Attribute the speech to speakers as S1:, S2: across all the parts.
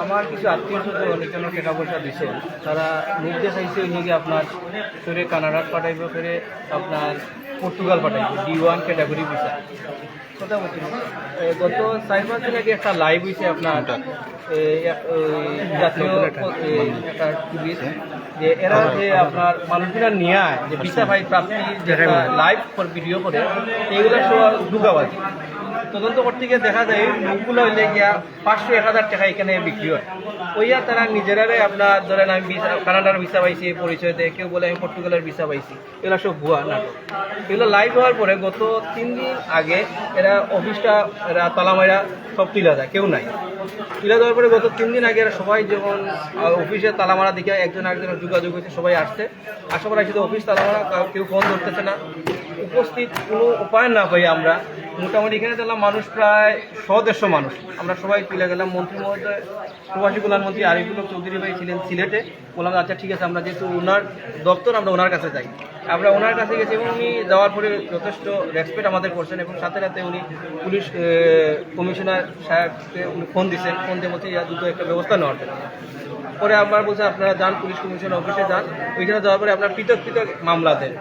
S1: আমার কিছু আত্মীয় স্বজন এখানে টাকা পয়সা দিচ্ছেন, তারা মুখে চাইছে ওই যে আপনার ফেরে কানাডার পাঠাইব, ফেরে আপনার পর্তুগাল পাঠাইব D1 ক্যাটাগরি ভিসা। কথা বলছি গত 4-5 দিন আগে একটা লাইভ হয়েছে আপনার জাতীয় একটা টিভি, যে এরা যে আপনার মানুষগুলা নিয়ে যে ভিসা ভাই প্রাপ্তি যেটা লাইভ ভিডিও করে এইগুলো সব দুগাবাজি। তদন্ত করতে গিয়ে দেখা যায় লোকগুলো হইলে গিয়া 500-1000 টাকা এখানে বিক্রি হয়। ওইয়া তারা নিজেরাই আপনার ধরেন আমি কানাডার ভিসা পাইছি পরিচয় দেয়, কেউ বলে আমি পর্তুগালের ভিসা পাইছি, এগুলো সব ভুয়া নাটক। এগুলো লাইভ হওয়ার পরে গত 3 দিন আগে এরা অফিসটা এরা তালামাইরা সব তুলে যায়, কেউ নাই। তুলে দেওয়ার পরে গত 3 দিন আগে এরা সবাই যখন অফিসে তালামারা দিকে একজন আরেকজনের যোগাযোগ হয়েছে, সবাই আসছে, আসার পরে শুধু অফিস তালামারা, কেউ ফোন ধরতেছে না, উপস্থিত কোনো উপায় না পাই আমরা মোটামুটি এখানে দেখলাম মানুষ প্রায় 100-150 মানুষ। আমরা সবাই তুলে গেলাম। মন্ত্রী মহোদয় প্রবাসী কল্যাণ মন্ত্রী আরিফুল চৌধুরী ভাই ছিলেন সিলেটে, বললাম আচ্ছা ঠিক আছে, আমরা যেহেতু ওনার দপ্তর আমরা ওনার কাছে যাই। আমরা ওনার কাছে গেছি এবং উনি যাওয়ার পরে যথেষ্ট রেসপেক্ট আমাদের করছেন এবং সাথে সাথে উনি পুলিশ কমিশনার সাহেবকে উনি ফোন দিচ্ছেন, ফোন দিয়ে বলছে দ্রুত একটা ব্যবস্থা নেওয়ার জন্য। পরে আমরা বলছি আপনারা যান পুলিশ কমিশন অফিসে যান, ওইখানে যাওয়ার পরে আপনার পৃথক পৃথক মামলা দেন।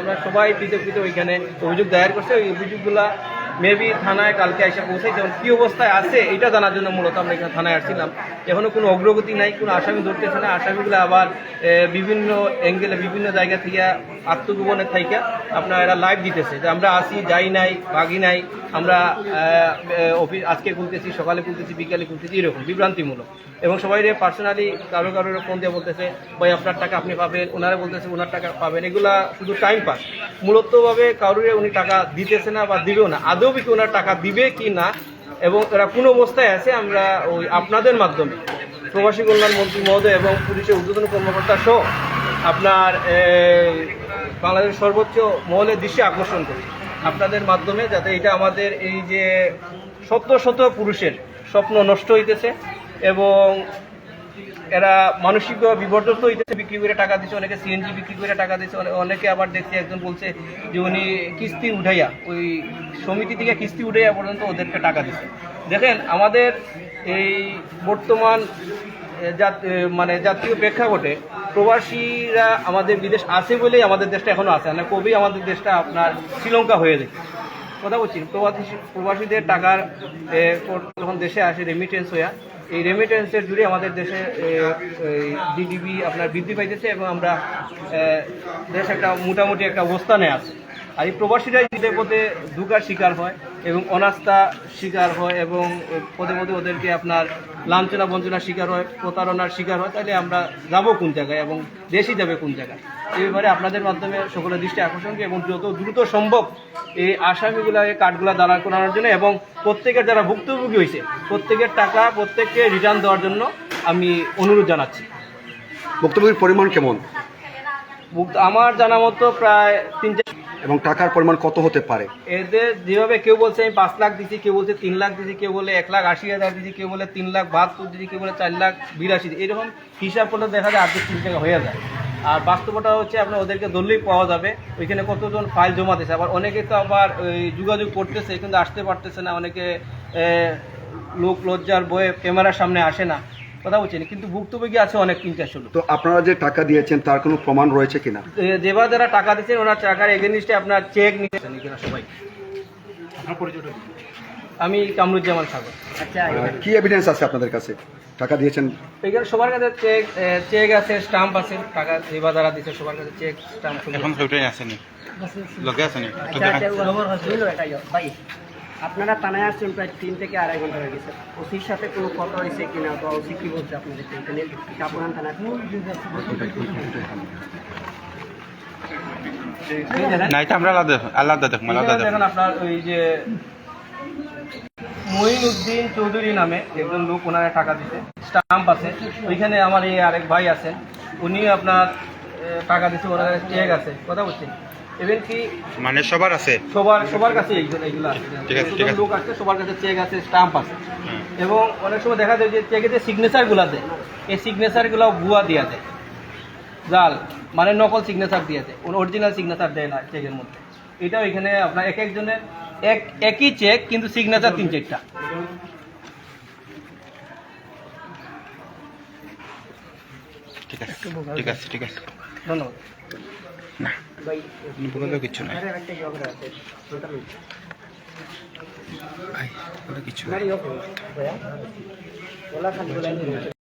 S1: আমরা সবাই পৃথক পৃথক ওইখানে অভিযোগ দায়ের করছে। ওই অভিযোগগুলা মেবি থানায় কালকে এসে পৌঁছাই, যেমন কী অবস্থায় আছে এটা জানার জন্য মূলত আমরা এখানে থানায় আসছিলাম। এখনও কোনো অগ্রগতি নাই, কোনো আসামি ধরতেছে না। আসামিগুলো আবার বিভিন্ন অ্যাঙ্গেলে বিভিন্ন জায়গা থেকে আত্মগোপনের থেকে আপনার এরা লাইভ দিতেছে যে আমরা আসি, যাই নাই, ভাগি নাই, আমরা অফিস আজকে খুলতেছি, সকালে খুলতেছি, বিকালে খুলতেছি, এরকম বিভ্রান্তিমূলক। এবং সবাই পার্সোনালি কারো ফোন দিয়ে বলতেছে ভাই আপনার টাকা আপনি পাবেন, ওনারা বলতেছে ওনার টাকা পাবেন। এগুলা শুধু টাইম পাস, মূলতভাবে কারোরে উনি টাকা দিতেছে না বা দিবেও না, আদৌ কি ওনার টাকা দিবে কি না এবং এরা কোন অবস্থায় আছে আমরা ওই আপনাদের মাধ্যমে প্রবাসী কল্যাণ মন্ত্রী মহোদয় এবং পুলিশের ঊর্ধ্বতন কর্মকর্তা সহ আপনার বাংলাদেশের সর্বোচ্চ মহলের দৃষ্টি আকর্ষণ করি আপনাদের মাধ্যমে, যাতে এটা আমাদের এই যে শত শত পুরুষের স্বপ্ন নষ্ট হইতেছে এবং এরা মানসিকভাবে বিপর্যস্ত হইতেছে। বিক্রি করে টাকা দিচ্ছে, অনেকে সিএনজি বিক্রি করে টাকা দিচ্ছে, অনেকে আবার দেখছে একজন বলছে যে উনি কিস্তি উঠাইয়া ওই সমিতি থেকে কিস্তি উঠাইয়া পর্যন্ত ওদেরকে টাকা দিচ্ছে। দেখেন আমাদের এই বর্তমান মানে জাতীয় প্রেক্ষাপটে প্রবাসীরা আমাদের বিদেশ আছে বলেই আমাদের দেশটা এখনও আছে না, কবেই আমাদের দেশটা আপনার শ্রীলঙ্কা হয়ে যায়। কথা বলছি প্রবাসীদের টাকার যখন দেশে আসে রেমিটেন্স হইয়া, এই রেমিটেন্সের জুড়ে আমাদের দেশে জিডিপি আপনার বৃদ্ধি পাইতেছে এবং আমরা দেশ একটা মোটামুটি একটা অবস্থানে আছে। আর এই প্রবাসীরাই যদি পথে ধোঁকার শিকার হয় এবং অনাস্থা শিকার হয় এবং পদে পদে ওদেরকে আপনার লাঞ্ছনা বঞ্চনার শিকার হয়, প্রতারণার শিকার হয়, তাহলে আমরা যাবো কোন জায়গায় এবং দেশই যাবে কোন জায়গায়। এই ব্যাপারে আপনাদের মাধ্যমে সকলের দৃষ্টি আকর্ষণ এবং যত দ্রুত সম্ভব এই আসামিগুলাকে কার্ডগুলা দাঁড়া করানোর জন্য এবং প্রত্যেকের যারা ভুক্তভোগী হয়েছে প্রত্যেকের টাকা প্রত্যেককে রিটার্ন দেওয়ার জন্য আমি অনুরোধ জানাচ্ছি।
S2: ভুক্তভোগীর পরিমাণ কেমন?
S1: আমার জানা মতো প্রায় 3-4।
S2: এবং টাকার পরিমাণ কত হতে পারে?
S1: এদের যেভাবে কেউ বলছে আমি 5 লাখ দিচ্ছি, কেউ বলছে 3 লাখ দিচ্ছি, কেউ বলে 1,80,000 দিচ্ছি, কেউ বলে 3,72,000 দিচ্ছি, কেউ বলে 4,82,000, এরকম হিসাব করলে দেখা যায় 2.5 টাকা হয়ে যায়। আর বাস্তবতা হচ্ছে আপনার ওদেরকে ধরলেই পাওয়া যাবে ওইখানে কতজন ফাইল জমা দিয়েছে। আবার অনেকে তো আবার ওই যোগাযোগ করতেছে কিন্তু আসতে পারতেছে না, অনেকে লোক লজ্জার বয়ে ক্যামেরার সামনে আসে না, কথা বলছেন। কিন্তু ভুক্তভোগী আছে অনেক 3-400 লোক।
S2: তো আপনারা যে টাকা দিয়েছেন তার কোনো প্রমাণ রয়েছে কিনা?
S1: যেবার যারা টাকা দিচ্ছেন ওনার টাকার এগেনিস্টে আপনার চেক নিয়েছেন কিনা সবাই। আমি কামরুজ্জামান সাগর। আচ্ছা,
S2: কি এভিডেন্স আছে আপনাদের কাছে টাকা দিয়েছেন?
S1: এখানে সবার কাছে চেক আছে, স্টাম্প আছে, টাকা যেবার যারা দিচ্ছে সবার কাছে চেক স্টাম্প
S3: এখন সেটাই আসেনি লগে আসেনি।
S4: আপনারা থানায় আসছেন প্রায় 3 থেকে 2.5 ঘন্টা হয়ে গেছে, ওসির সাথে কোনো কথা হয়েছে কিনা বা ওসি কি বলছে আপনাদেরকে এখানে কাপুরান থানা?
S3: নাইটা আমরা আলাদা দেখুন।
S1: দেখেন আপনার ওই যে মঈনুদ্দিন চৌধুরী নামে একজন লোক ওনারা টাকা দিচ্ছে, স্টাম্প আছে ওইখানে। আমার এই আরেক ভাই আছেন, উনি আপনার টাকা দিচ্ছে, ওনার কাছে চেক আছে, কথা বলছেন। ইভেন কি
S3: মানে সবার আছে,
S1: সবার কাছে এইগুলো আছে, লোক আছে সবার কাছে চেক আছে, স্টাম্প আছে। এবং অনেক সময় দেখা যায় যে চেকে যে সিগনেচারগুলো দেয় এই সিগনেচারগুলো ভুয়া দেওয়া যায়, জাল মানে নকল সিগনেচার দিয়ে দেয়, অরিজিনাল সিগনেচার দেয় না চেকের মধ্যে। এটাও এখানে আপনার এক একজনের একই চেক কিন্তু সিগনেচার 3-4টা।
S3: ঠিক আছে ঠিক আছে ঠিক আছে
S1: ধন্যবাদ।
S3: না
S4: ভাই
S3: বলে কিছু নাই
S4: আরে একটা ঝগড়া আছে ওটা নেই
S3: ভাই বলে কিছু নাই
S4: মারি ওকে ভাইয়া বলা খালি বলা